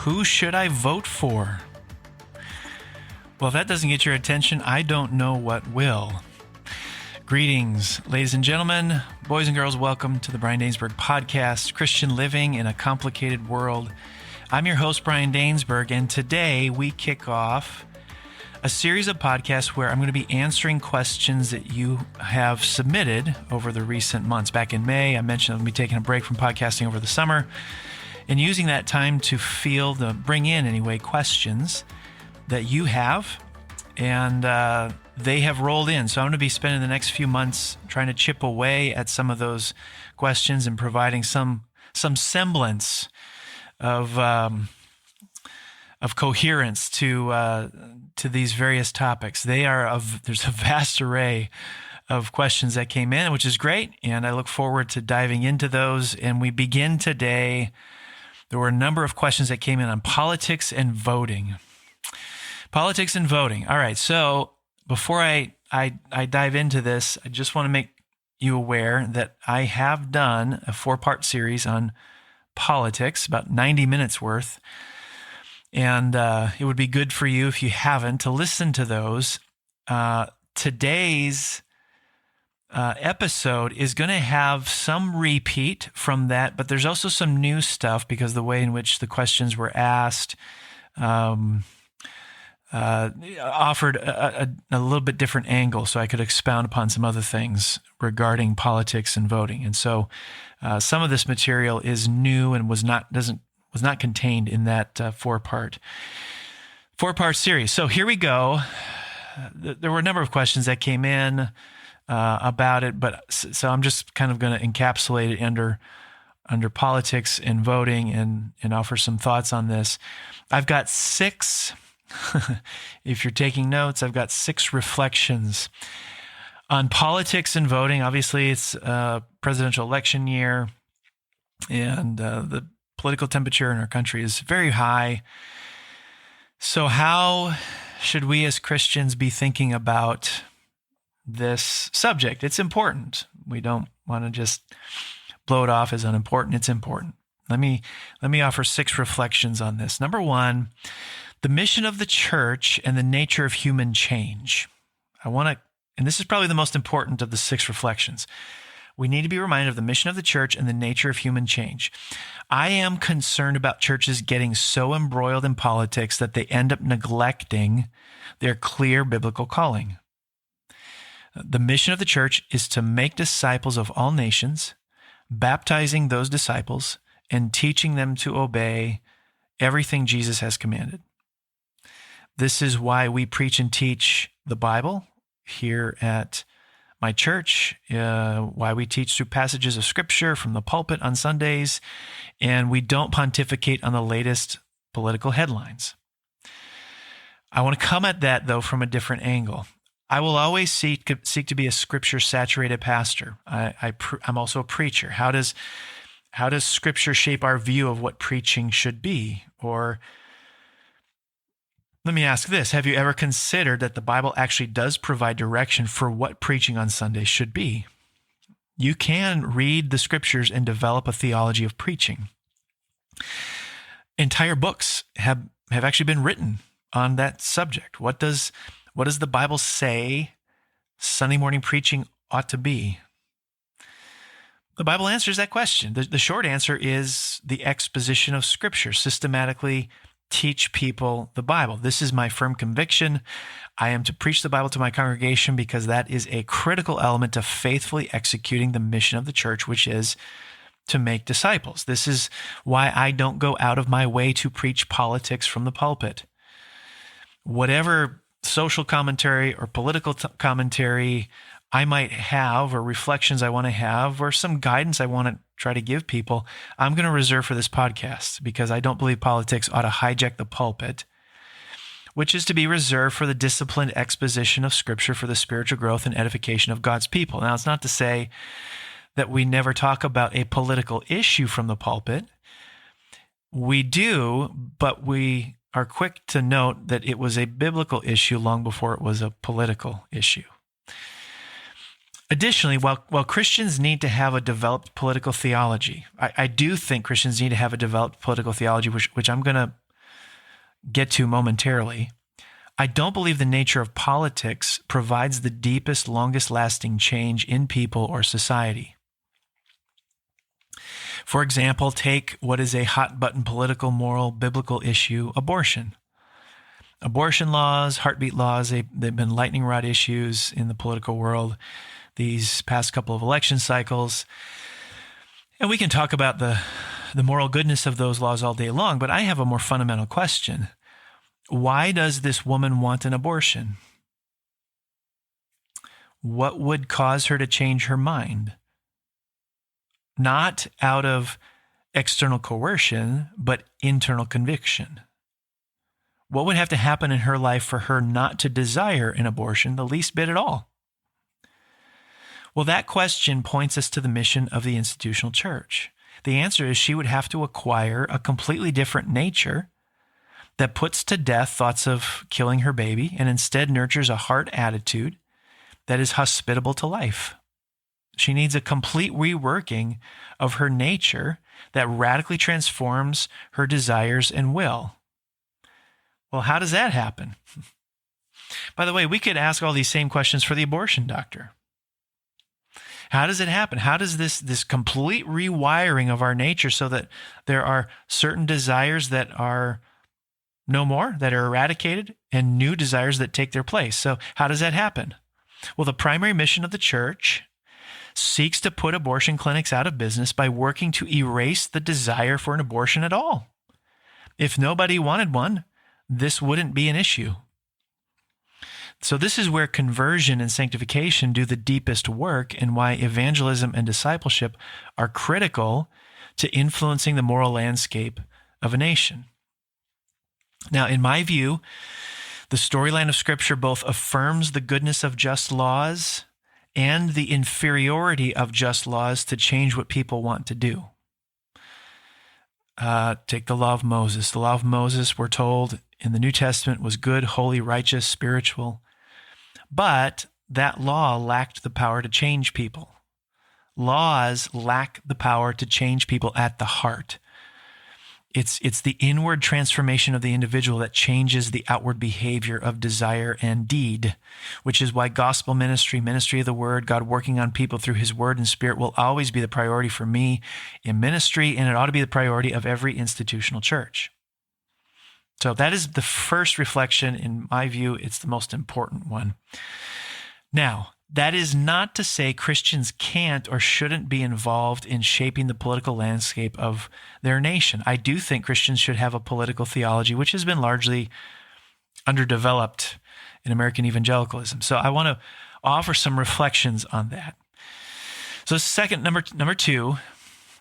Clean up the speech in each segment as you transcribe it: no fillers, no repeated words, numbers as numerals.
Who should I vote for? Well, if that doesn't get your attention, I don't know what will. Greetings, ladies and gentlemen, boys and girls. Welcome to the Brian Dainsberg podcast, Christian Living in a Complicated World. I'm your host, Brian Dainsberg, and today we kick off a series of podcasts where I'm going to be answering questions that you have submitted over the recent months. Back in May, I mentioned I'm going to be taking a break from podcasting over the summer and using that time to bring in questions that you have, and they have rolled in. So I'm going to be spending the next few months trying to chip away at some of those questions and providing some semblance of coherence to these various topics. There's a vast array of questions that came in, which is great, and I look forward to diving into those. And we begin today. There were a number of questions that came in on politics and voting. Politics and voting. All right, so before I dive into this, I just want to make you aware that I have done a 4-part series on politics, about 90 minutes worth, and it would be good for you, if you haven't, to listen to those. Today's episode is going to have some repeat from that, but there's also some new stuff because the way in which the questions were asked offered a little bit different angle, so I could expound upon some other things regarding politics and voting. And so some of this material is new and was not contained in that 4-part series. So here we go. There were a number of questions that came in about it, but so I'm just kind of going to encapsulate it under politics and voting and offer some thoughts on this. I've got 6. If you're taking notes, I've got 6 reflections on politics and voting. Obviously, it's a presidential election year, and the political temperature in our country is very high. So how should we as Christians be thinking about this subject? It's important. We don't want to just blow it off as unimportant. It's important. Let me offer 6 reflections on this. Number 1, the mission of the church and the nature of human change. And this is probably the most important of the 6 reflections. We need to be reminded of the mission of the church and the nature of human change. I am concerned about churches getting so embroiled in politics that they end up neglecting their clear biblical calling. The mission of the church is to make disciples of all nations, baptizing those disciples and teaching them to obey everything Jesus has commanded. This is why we preach and teach the Bible here at my church, why we teach through passages of Scripture from the pulpit on Sundays, and we don't pontificate on the latest political headlines. I want to come at that, though, from a different angle. I will always seek to be a Scripture-saturated pastor. I'm also a preacher. How does Scripture shape our view of what preaching should be? Or let me ask this. Have you ever considered that the Bible actually does provide direction for what preaching on Sunday should be? You can read the Scriptures and develop a theology of preaching. Entire books have actually been written on that subject. What does the Bible say Sunday morning preaching ought to be? The Bible answers that question. The short answer is the exposition of Scripture, systematically teach people the Bible. This is my firm conviction. I am to preach the Bible to my congregation because that is a critical element to faithfully executing the mission of the church, which is to make disciples. This is why I don't go out of my way to preach politics from the pulpit. Whatever social commentary or political commentary I might have, or reflections I want to have, or some guidance I want to try to give people, I'm going to reserve for this podcast because I don't believe politics ought to hijack the pulpit, which is to be reserved for the disciplined exposition of Scripture for the spiritual growth and edification of God's people. Now, it's not to say that we never talk about a political issue from the pulpit. We do, but we are quick to note that it was a biblical issue long before it was a political issue. Additionally, while Christians need to have a developed political theology, I do think Christians need to have a developed political theology, which I'm going to get to momentarily, I don't believe the nature of politics provides the deepest, longest lasting change in people or society. For example, take what is a hot button political, moral, biblical issue, abortion. Abortion laws, heartbeat laws, they've been lightning rod issues in the political world these past couple of election cycles. And we can talk about the moral goodness of those laws all day long, but I have a more fundamental question. Why does this woman want an abortion? What would cause her to change her mind? Not out of external coercion, but internal conviction. What would have to happen in her life for her not to desire an abortion the least bit at all? Well, that question points us to the mission of the institutional church. The answer is she would have to acquire a completely different nature that puts to death thoughts of killing her baby and instead nurtures a heart attitude that is hospitable to life. She needs a complete reworking of her nature that radically transforms her desires and will. Well, how does that happen? By the way, we could ask all these same questions for the abortion doctor. How does it happen? How does this complete rewiring of our nature so that there are certain desires that are no more, that are eradicated, and new desires that take their place? So how does that happen? Well, the primary mission of the church seeks to put abortion clinics out of business by working to erase the desire for an abortion at all. If nobody wanted one, this wouldn't be an issue. So this is where conversion and sanctification do the deepest work, and why evangelism and discipleship are critical to influencing the moral landscape of a nation. Now, in my view, the storyline of Scripture both affirms the goodness of just laws and the inferiority of just laws to change what people want to do. Take the law of Moses. The law of Moses, we're told in the New Testament, was good, holy, righteous, spiritual. But that law lacked the power to change people. Laws lack the power to change people at the heart. It's the inward transformation of the individual that changes the outward behavior of desire and deed, which is why gospel ministry, ministry of the word, God working on people through his word and spirit will always be the priority for me in ministry, and it ought to be the priority of every institutional church. So that is the first reflection. In my view, it's the most important one. Now, that is not to say Christians can't or shouldn't be involved in shaping the political landscape of their nation. I do think Christians should have a political theology, which has been largely underdeveloped in American evangelicalism. So I want to offer some reflections on that. So second, number two,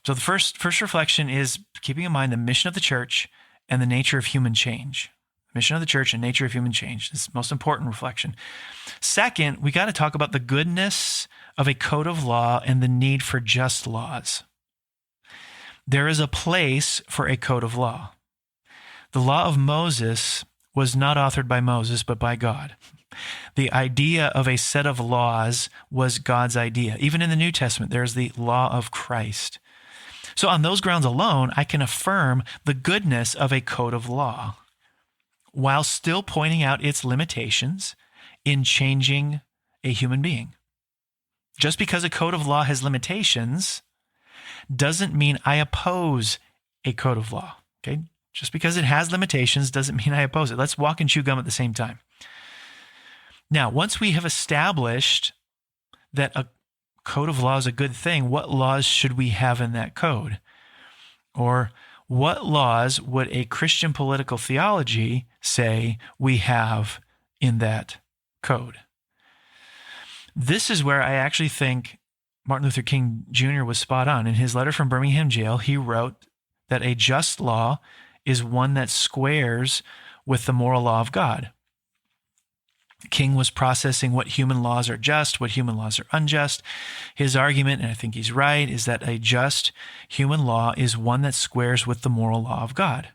so the first reflection is keeping in mind the mission of the church and the nature of human change. Mission of the church and nature of human change. This is the most important reflection. Second, we got to talk about the goodness of a code of law and the need for just laws. There is a place for a code of law. The law of Moses was not authored by Moses, but by God. The idea of a set of laws was God's idea. Even in the New Testament, there's the law of Christ. So on those grounds alone, I can affirm the goodness of a code of law, while still pointing out its limitations in changing a human being. Just because a code of law has limitations doesn't mean I oppose a code of law, okay? Just because it has limitations doesn't mean I oppose it. Let's walk and chew gum at the same time. Now, once we have established that a code of law is a good thing, what laws should we have in that code? Or what laws would a Christian political theology say we have in that code? This is where I actually think Martin Luther King Jr. was spot on. In his letter from Birmingham jail, he wrote that a just law is one that squares with the moral law of God. King was processing what human laws are just, what human laws are unjust. His argument, and I think he's right, is that a just human law is one that squares with the moral law of God.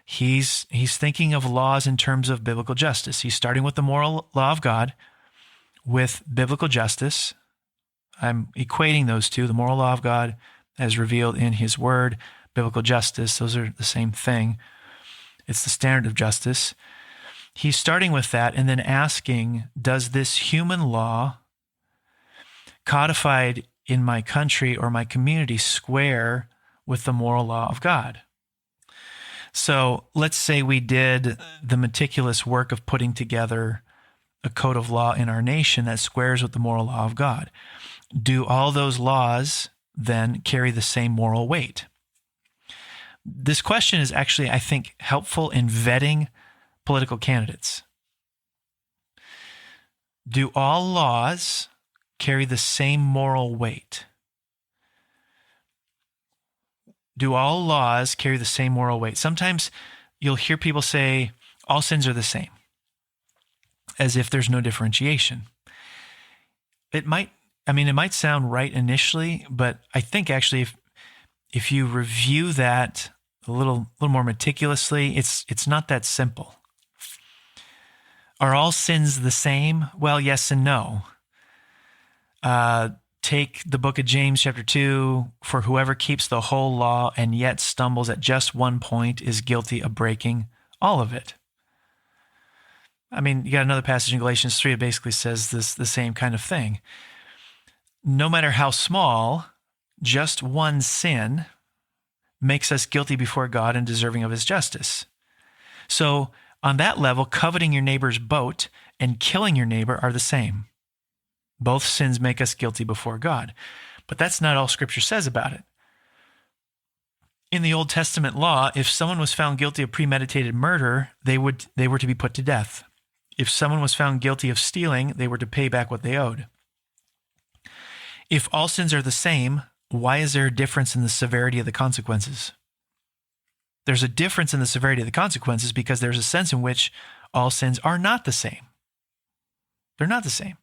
He's thinking of laws in terms of biblical justice. He's starting with the moral law of God with biblical justice. I'm equating those two, the moral law of God as revealed in his word, biblical justice. Those are the same thing. It's the standard of justice. He's starting with that and then asking, does this human law codified in my country or my community square with the moral law of God? So let's say we did the meticulous work of putting together a code of law in our nation that squares with the moral law of God. Do all those laws then carry the same moral weight? This question is actually, I think, helpful in vetting political candidates. Do all laws carry the same moral weight? Do all laws carry the same moral weight? Sometimes you'll hear people say all sins are the same, as if there's no differentiation. It might sound right initially, but I think actually if you review that a little more meticulously, it's not that simple. Are all sins the same? Well, yes and no. Take the book of James chapter 2, for whoever keeps the whole law and yet stumbles at just one point is guilty of breaking all of it. You got another passage in Galatians 3 that basically says the same kind of thing. No matter how small, just one sin makes us guilty before God and deserving of his justice. So on that level, coveting your neighbor's boat and killing your neighbor are the same. Both sins make us guilty before God. But that's not all Scripture says about it. In the Old Testament law, if someone was found guilty of premeditated murder, they were to be put to death. If someone was found guilty of stealing, they were to pay back what they owed. If all sins are the same, why is there a difference in the severity of the consequences? There's a difference in the severity of the consequences because there's a sense in which all sins are not the same. They're not the same.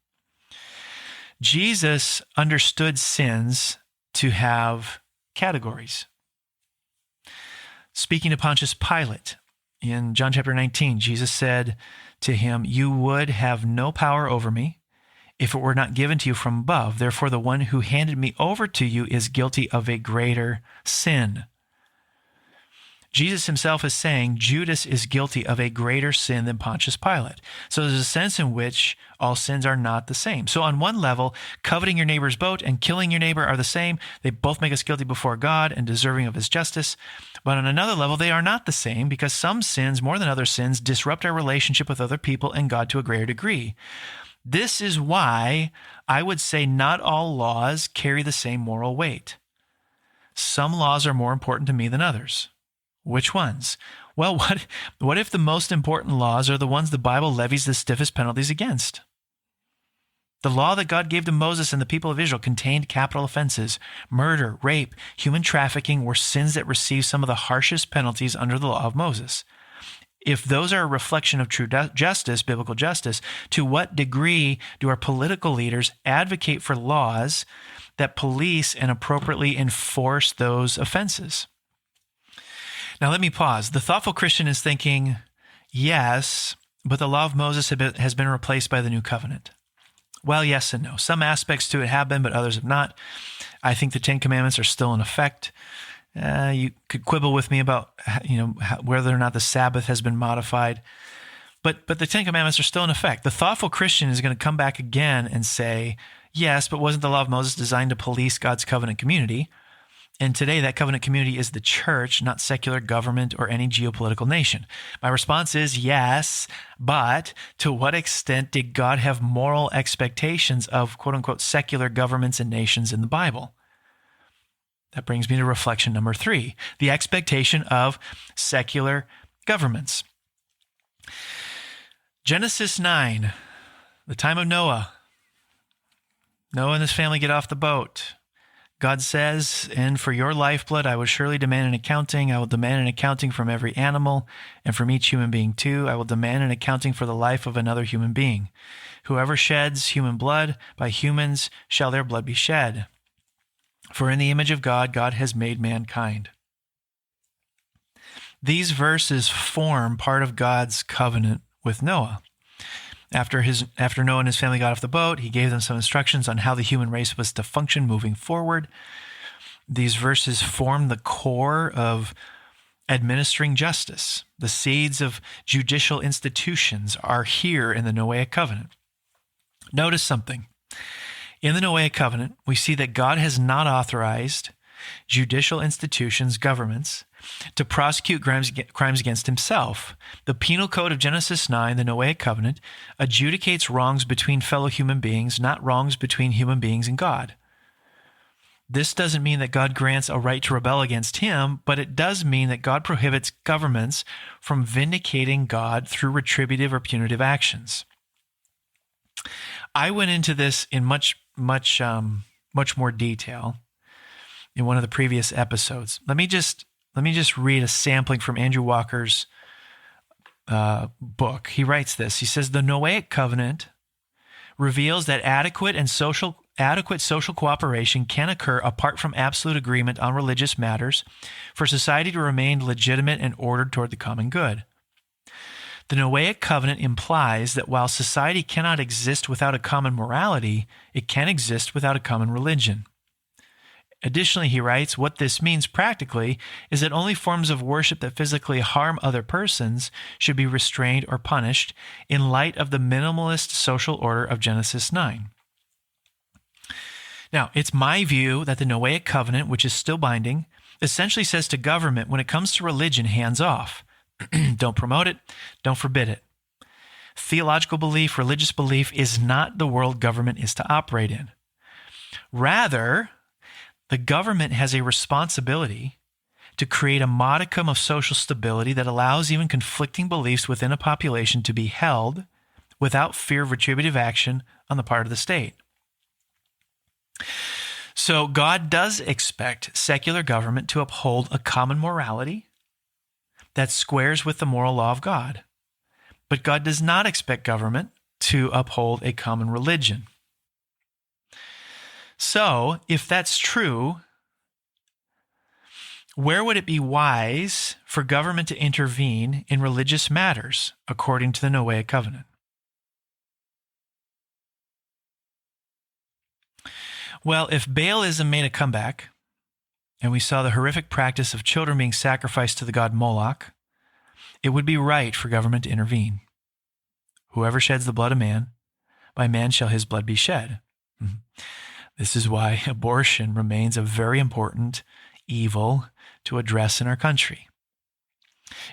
Jesus understood sins to have categories. Speaking to Pontius Pilate in John chapter 19, Jesus said to him, "You would have no power over me if it were not given to you from above. Therefore, the one who handed me over to you is guilty of a greater sin." Jesus himself is saying Judas is guilty of a greater sin than Pontius Pilate. So there's a sense in which all sins are not the same. So on one level, coveting your neighbor's boat and killing your neighbor are the same. They both make us guilty before God and deserving of his justice. But on another level, they are not the same because some sins, more than other sins, disrupt our relationship with other people and God to a greater degree. This is why I would say not all laws carry the same moral weight. Some laws are more important to me than others. Which ones? Well, what if the most important laws are the ones the Bible levies the stiffest penalties against? The law that God gave to Moses and the people of Israel contained capital offenses. Murder, rape, human trafficking were sins that received some of the harshest penalties under the law of Moses. If those are a reflection of true justice, biblical justice, to what degree do our political leaders advocate for laws that police and appropriately enforce those offenses? Now, let me pause. The thoughtful Christian is thinking, yes, but the law of Moses has been replaced by the new covenant. Well, yes and no. Some aspects to it have been, but others have not. I think the Ten Commandments are still in effect. You could quibble with me about, whether or not the Sabbath has been modified, but the Ten Commandments are still in effect. The thoughtful Christian is going to come back again and say, yes, but wasn't the law of Moses designed to police God's covenant community? And today, that covenant community is the church, not secular government or any geopolitical nation. My response is yes, but to what extent did God have moral expectations of quote-unquote secular governments and nations in the Bible? That brings me to reflection number 3, the expectation of secular governments. Genesis 9, the time of Noah. Noah and his family get off the boat. God says, "And for your lifeblood, I will surely demand an accounting. I will demand an accounting from every animal and from each human being too. I will demand an accounting for the life of another human being. Whoever sheds human blood, by humans shall their blood be shed. For in the image of God, God has made mankind." These verses form part of God's covenant with Noah. After Noah and his family got off the boat, he gave them some instructions on how the human race was to function moving forward. These verses form the core of administering justice. The seeds of judicial institutions are here in the Noahic covenant. Notice something. In the Noahic covenant, we see that God has not authorized judicial institutions, governments, to prosecute crimes against himself. The penal code of Genesis 9, the Noahic covenant, adjudicates wrongs between fellow human beings, not wrongs between human beings and God. This doesn't mean that God grants a right to rebel against him, but it does mean that God prohibits governments from vindicating God through retributive or punitive actions. I went into this in much more detail in one of the previous episodes. Let me just read a sampling from Andrew Walker's book. He writes this. He says, the Noahic covenant reveals that adequate social cooperation can occur apart from absolute agreement on religious matters for society to remain legitimate and ordered toward the common good. The Noahic covenant implies that while society cannot exist without a common morality, it can exist without a common religion. Additionally, he writes, what this means practically is that only forms of worship that physically harm other persons should be restrained or punished in light of the minimalist social order of Genesis 9. Now, it's my view that the Noahic covenant, which is still binding, essentially says to government, when it comes to religion, hands off. Don't promote it, don't forbid it. Theological belief, religious belief is not the world government is to operate in. Rather, the government has a responsibility to create a modicum of social stability that allows even conflicting beliefs within a population to be held without fear of retributive action on the part of the state. So God does expect secular government to uphold a common morality that squares with the moral law of God. But God does not expect government to uphold a common religion. So, if that's true, where would it be wise for government to intervene in religious matters according to the Noahic covenant? Well, if Baalism made a comeback, and we saw the horrific practice of children being sacrificed to the god Moloch, it would be right for government to intervene. Whoever sheds the blood of man, by man shall his blood be shed. This is why abortion remains a very important evil to address in our country.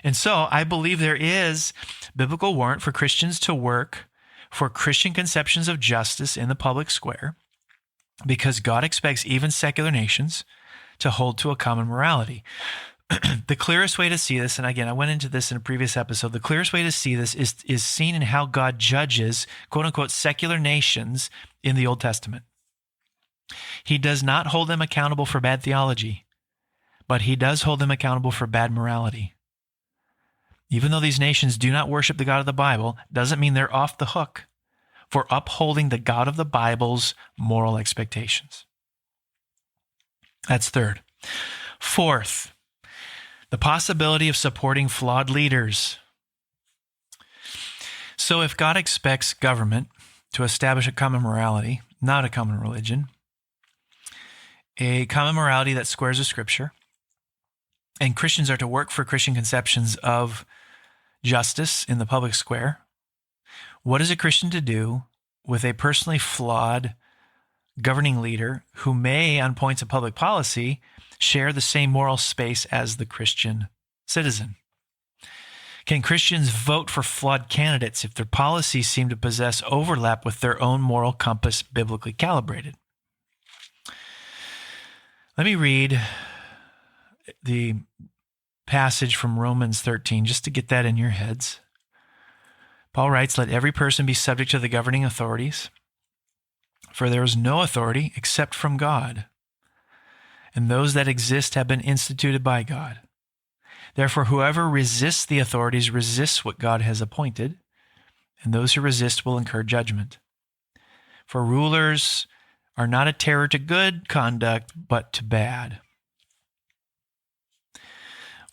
And so I believe there is biblical warrant for Christians to work for Christian conceptions of justice in the public square, because God expects even secular nations to hold to a common morality. The clearest way to see this, and again, I went into this in a previous episode, the clearest way to see this is seen in how God judges, quote unquote, secular nations in the Old Testament. He does not hold them accountable for bad theology, but he does hold them accountable for bad morality. Even though these nations do not worship the God of the Bible, doesn't mean they're off the hook for upholding the God of the Bible's moral expectations. That's third. Fourth, the possibility of supporting flawed leaders. So if God expects government to establish a common morality, not a common religion, a common morality that squares with Scripture, and Christians are to work for Christian conceptions of justice in the public square, what is a Christian to do with a personally flawed governing leader who may, on points of public policy, share the same moral space as the Christian citizen? Can Christians vote for flawed candidates if their policies seem to possess overlap with their own moral compass biblically calibrated? Let me read the passage from Romans 13 just to get that in your heads. Paul writes, "Let every person be subject to the governing authorities, for there is no authority except from God, and those that exist have been instituted by God. Therefore, whoever resists the authorities resists what God has appointed, and those who resist will incur judgment. For rulers are not a terror to good conduct, but to bad.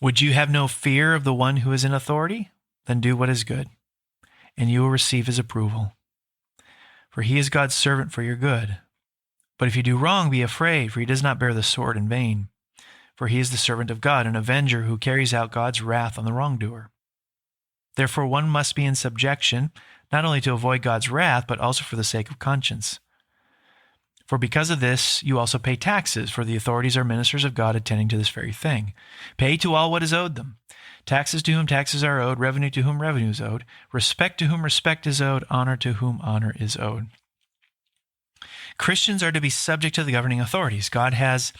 Would you have no fear of the one who is in authority? Then do what is good, and you will receive his approval. For he is God's servant for your good. But if you do wrong, be afraid, for he does not bear the sword in vain. for he is the servant of God, an avenger who carries out God's wrath on the wrongdoer. Therefore, one must be in subjection, not only to avoid God's wrath, but also for the sake of conscience. For because of this, you also pay taxes, for the authorities are ministers of God attending to this very thing. Pay to all what is owed them. Taxes to whom taxes are owed, revenue to whom revenue is owed, respect to whom respect is owed, honor to whom honor is owed. Christians are to be subject to the governing authorities. God has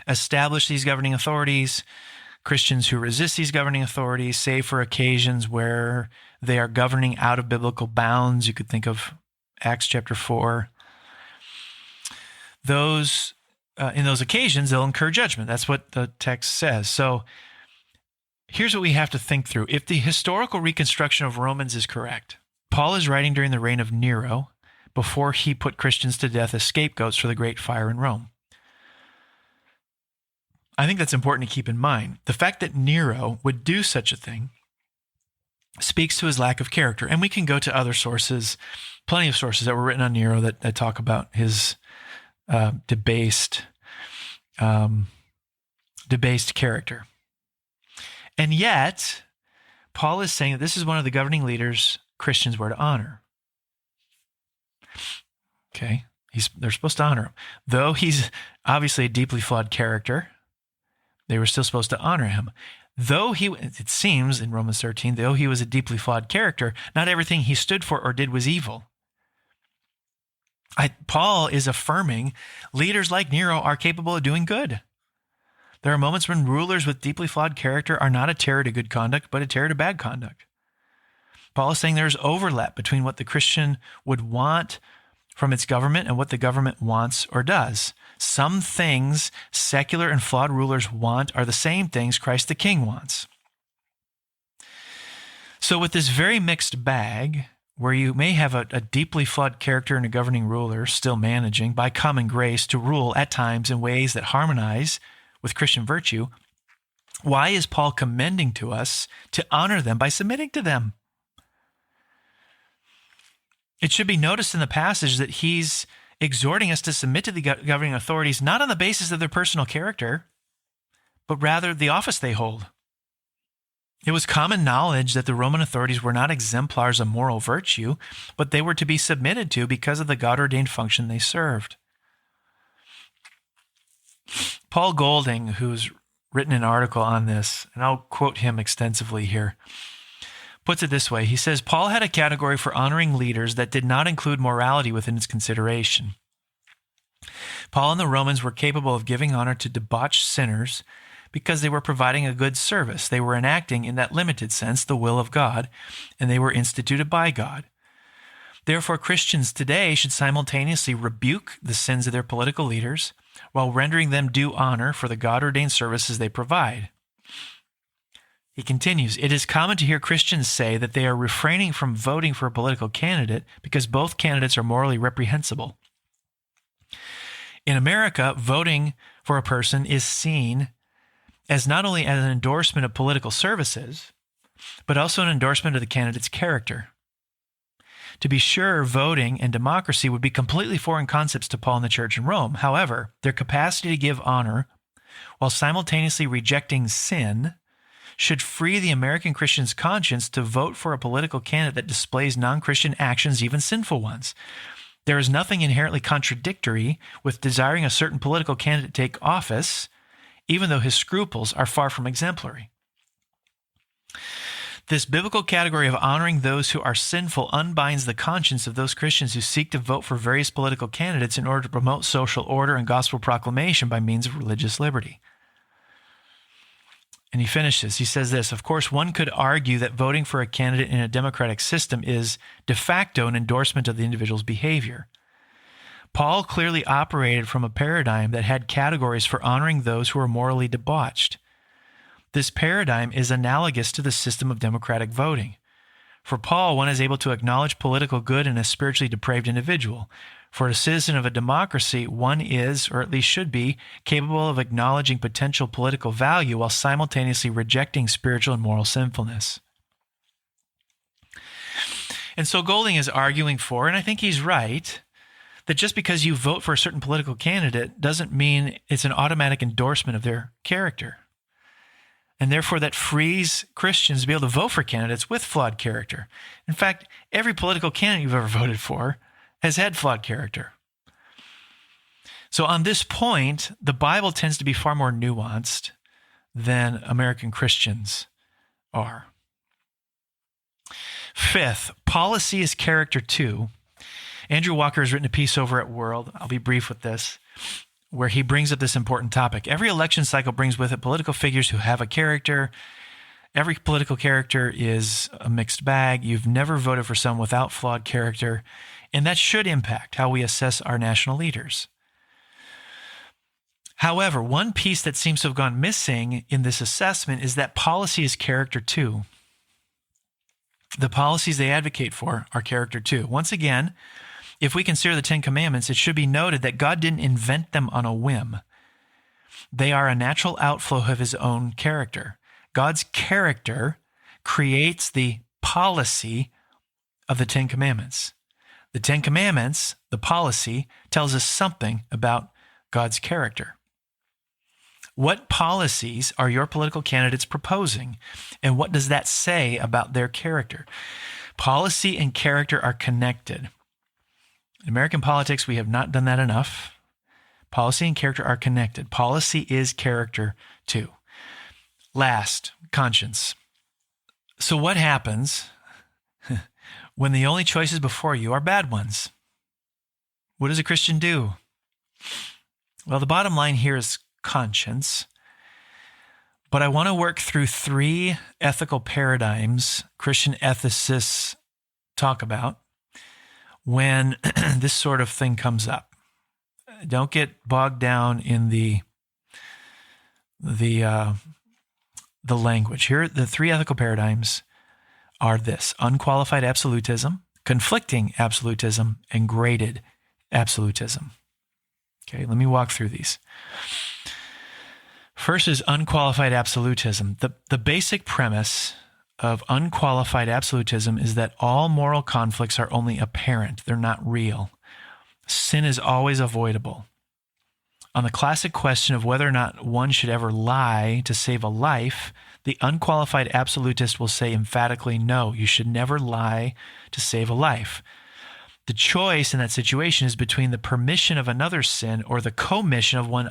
established these governing authorities. Christians who resist these governing authorities, save for occasions where they are governing out of biblical bounds, you could think of Acts chapter 4. In those occasions, they'll incur judgment. That's what the text says. So here's what we have to think through. If the historical reconstruction of Romans is correct, Paul is writing during the reign of Nero, before he put Christians to death as scapegoats for the great fire in Rome. I think that's important to keep in mind. The fact that Nero would do such a thing speaks to his lack of character. And we can go to other sources, plenty of sources that were written on Nero that talk about his debased character. And yet, Paul is saying that this is one of the governing leaders Christians were to honor. Okay, they're supposed to honor him. Though he's obviously a deeply flawed character, they were still supposed to honor him. It seems in Romans 13, though he was a deeply flawed character, not everything he stood for or did was evil. Paul is affirming leaders like Nero are capable of doing good. There are moments when rulers with deeply flawed character are not a terror to good conduct, but a terror to bad conduct. Paul is saying there's overlap between what the Christian would want from its government and what the government wants or does. Some things secular and flawed rulers want are the same things Christ the King wants. So with this very mixed bag, where you may have a deeply flawed character and a governing ruler still managing by common grace to rule at times in ways that harmonize with Christian virtue, why is Paul commending to us to honor them by submitting to them? It should be noticed in the passage that he's exhorting us to submit to the governing authorities not on the basis of their personal character, but rather the office they hold. It was common knowledge that the Roman authorities were not exemplars of moral virtue, but they were to be submitted to because of the God-ordained function they served. Paul Golding, who's written an article on this, and I'll quote him extensively here, puts it this way. He says, Paul had a category for honoring leaders that did not include morality within its consideration. Paul and the Romans were capable of giving honor to debauched sinners because they were providing a good service. They were enacting, in that limited sense, the will of God, and they were instituted by God. Therefore, Christians today should simultaneously rebuke the sins of their political leaders while rendering them due honor for the God-ordained services they provide. He continues, it is common to hear Christians say that they are refraining from voting for a political candidate because both candidates are morally reprehensible. In America, voting for a person is seen as not only as an endorsement of political services, but also an endorsement of the candidate's character. To be sure, voting and democracy would be completely foreign concepts to Paul and the church in Rome. However, their capacity to give honor while simultaneously rejecting sin should free the American Christian's conscience to vote for a political candidate that displays non-Christian actions, even sinful ones. There is nothing inherently contradictory with desiring a certain political candidate to take office, even though his scruples are far from exemplary. This biblical category of honoring those who are sinful unbinds the conscience of those Christians who seek to vote for various political candidates in order to promote social order and gospel proclamation by means of religious liberty. And he finishes, he says this, of course, one could argue that voting for a candidate in a democratic system is de facto an endorsement of the individual's behavior. Paul clearly operated from a paradigm that had categories for honoring those who are morally debauched. This paradigm is analogous to the system of democratic voting. For Paul, one is able to acknowledge political good in a spiritually depraved individual. For a citizen of a democracy, one is, or at least should be, capable of acknowledging potential political value while simultaneously rejecting spiritual and moral sinfulness. And so Golding is arguing for, and I think he's right, that just because you vote for a certain political candidate doesn't mean it's an automatic endorsement of their character. And therefore, that frees Christians to be able to vote for candidates with flawed character. In fact, every political candidate you've ever voted for has had flawed character. So on this point, the Bible tends to be far more nuanced than American Christians are. Fifth, policy is character too. Andrew Walker has written a piece over at World, I'll be brief with this, where he brings up this important topic. Every election cycle brings with it political figures who have a character. Every political character is a mixed bag. You've never voted for someone without flawed character, and that should impact how we assess our national leaders. However, one piece that seems to have gone missing in this assessment is that policy is character too. The policies they advocate for are character too. Once again, if we consider the Ten Commandments, it should be noted that God didn't invent them on a whim. They are a natural outflow of his own character. God's character creates the policy of the Ten Commandments. The Ten Commandments, the policy, tells us something about God's character. What policies are your political candidates proposing? And what does that say about their character? Policy and character are connected. In American politics, we have not done that enough. Policy and character are connected. Policy is character too. Last, conscience. So what happens when the only choices before you are bad ones? What does a Christian do? Well, the bottom line here is conscience. But I want to work through three ethical paradigms Christian ethicists talk about when this sort of thing comes up. Don't get bogged down in the language. Here, the three ethical paradigms are this: unqualified absolutism, conflicting absolutism, and graded absolutism. Okay, let me walk through these. First is unqualified absolutism. The basic premise of unqualified absolutism is that all moral conflicts are only apparent. They're not real. Sin is always avoidable. On the classic question of whether or not one should ever lie to save a life, the unqualified absolutist will say emphatically, no, you should never lie to save a life. The choice in that situation is between the permission of another's sin or the commission of one's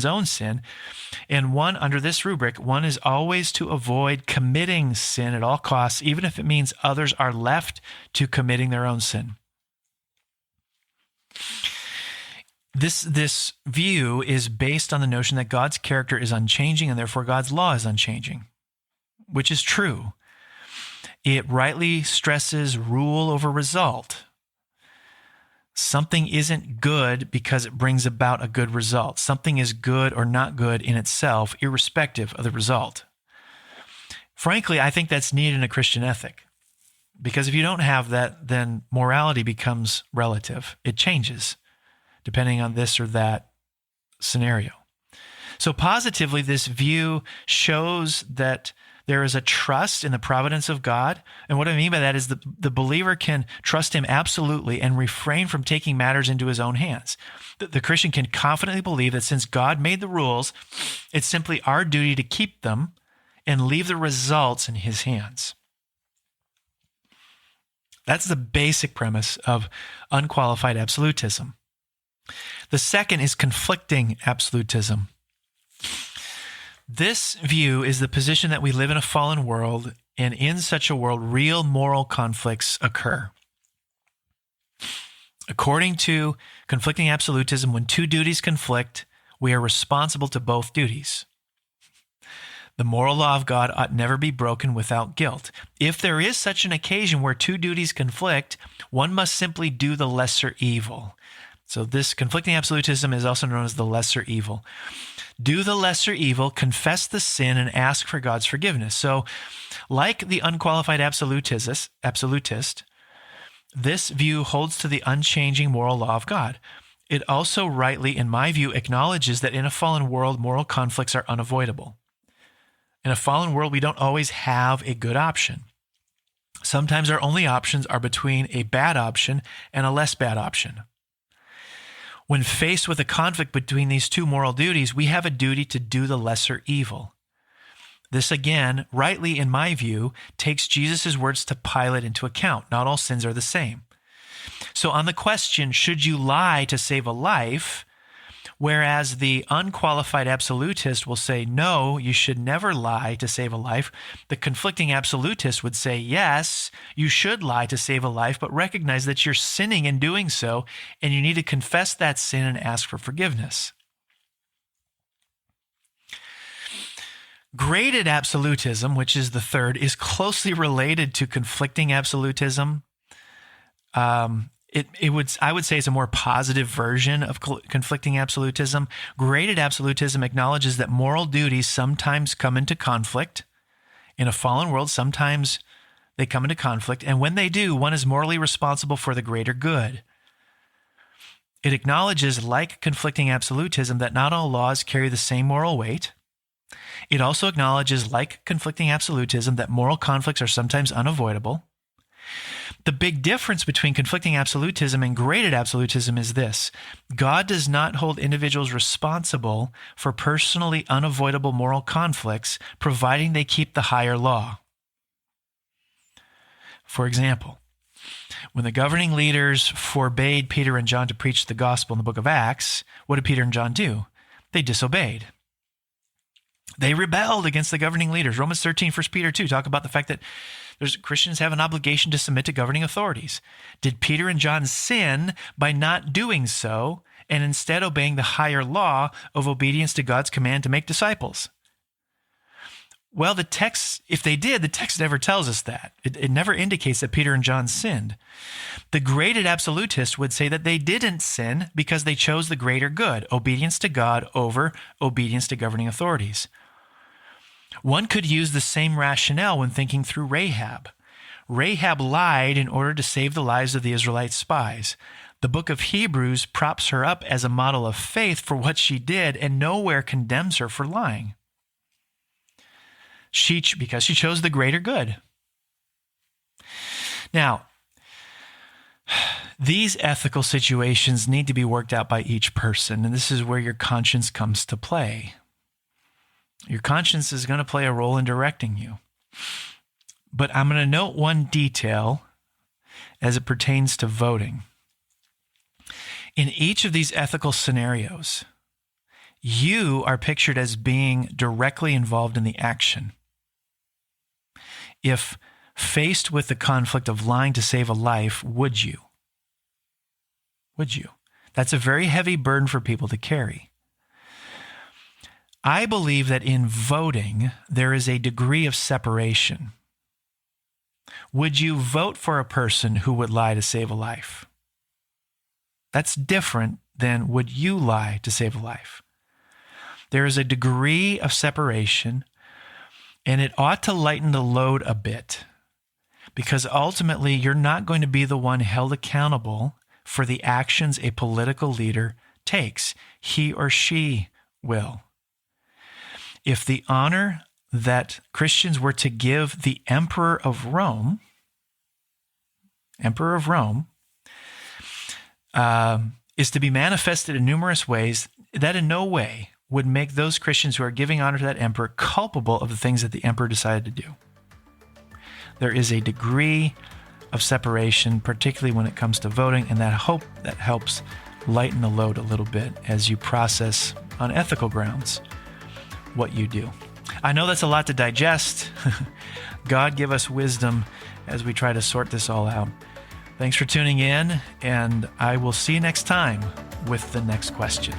own sin. And one, under this rubric, one is always to avoid committing sin at all costs, even if it means others are left to committing their own sin. This view is based on the notion that God's character is unchanging and therefore God's law is unchanging, which is true. It rightly stresses rule over result. Something isn't good because it brings about a good result. Something is good or not good in itself, irrespective of the result. Frankly, I think that's needed in a Christian ethic, because if you don't have that, then morality becomes relative. It changes depending on this or that scenario. So positively, this view shows that there is a trust in the providence of God. And what I mean by that is the believer can trust him absolutely and refrain from taking matters into his own hands. The Christian can confidently believe that since God made the rules, it's simply our duty to keep them and leave the results in his hands. That's the basic premise of unqualified absolutism. The second is conflicting absolutism. This view is the position that we live in a fallen world, and in such a world, real moral conflicts occur. According to conflicting absolutism, when two duties conflict, we are responsible to both duties. The moral law of God ought never be broken without guilt. If there is such an occasion where two duties conflict, one must simply do the lesser evil. So this conflicting absolutism is also known as the lesser evil. Do the lesser evil, confess the sin, and ask for God's forgiveness. So, like the unqualified absolutist, this view holds to the unchanging moral law of God. It also rightly, in my view, acknowledges that in a fallen world, moral conflicts are unavoidable. In a fallen world, we don't always have a good option. Sometimes our only options are between a bad option and a less bad option. When faced with a conflict between these two moral duties, we have a duty to do the lesser evil. This, again, rightly in my view, takes Jesus' words to Pilate into account. Not all sins are the same. So on the question, should you lie to save a life? Whereas the unqualified absolutist will say, no, you should never lie to save a life. The conflicting absolutist would say, yes, you should lie to save a life, but recognize that you're sinning in doing so, and you need to confess that sin and ask for forgiveness. Graded absolutism, which is the third, is closely related to conflicting absolutism. I would say it's a more positive version of conflicting absolutism. Graded absolutism acknowledges that moral duties sometimes come into conflict. In a fallen world, sometimes they come into conflict, and when they do, one is morally responsible for the greater good. It acknowledges, like conflicting absolutism, that not all laws carry the same moral weight. It also acknowledges, like conflicting absolutism, that moral conflicts are sometimes unavoidable. The big difference between conflicting absolutism and graded absolutism is this: God does not hold individuals responsible for personally unavoidable moral conflicts, providing they keep the higher law. For example, when the governing leaders forbade Peter and John to preach the gospel in the book of Acts, what did Peter and John do? They disobeyed. They rebelled against the governing leaders. Romans 13, 1 Peter 2 talk about the fact that Christians have an obligation to submit to governing authorities. Did Peter and John sin by not doing so and instead obeying the higher law of obedience to God's command to make disciples? Well, the text, if they did, the text never tells us that. It never indicates that Peter and John sinned. The graded absolutist would say that they didn't sin because they chose the greater good, obedience to God over obedience to governing authorities. One could use the same rationale when thinking through Rahab. Rahab lied in order to save the lives of the Israelite spies. The book of Hebrews props her up as a model of faith for what she did and nowhere condemns her for lying. Because she chose the greater good. Now, these ethical situations need to be worked out by each person, and this is where your conscience comes to play. Your conscience is going to play a role in directing you. But I'm going to note one detail as it pertains to voting. In each of these ethical scenarios, you are pictured as being directly involved in the action. If faced with the conflict of lying to save a life, would you? Would you? That's a very heavy burden for people to carry. I believe that in voting, there is a degree of separation. Would you vote for a person who would lie to save a life? That's different than would you lie to save a life? There is a degree of separation, and it ought to lighten the load a bit, because ultimately you're not going to be the one held accountable for the actions a political leader takes. He or she will. If the honor that Christians were to give the Emperor of Rome, is to be manifested in numerous ways, that in no way would make those Christians who are giving honor to that emperor culpable of the things that the emperor decided to do. There is a degree of separation, particularly when it comes to voting, and that helps lighten the load a little bit as you process on ethical grounds what you do. I know that's a lot to digest. God give us wisdom as we try to sort this all out. Thanks for tuning in, and I will see you next time with the next question.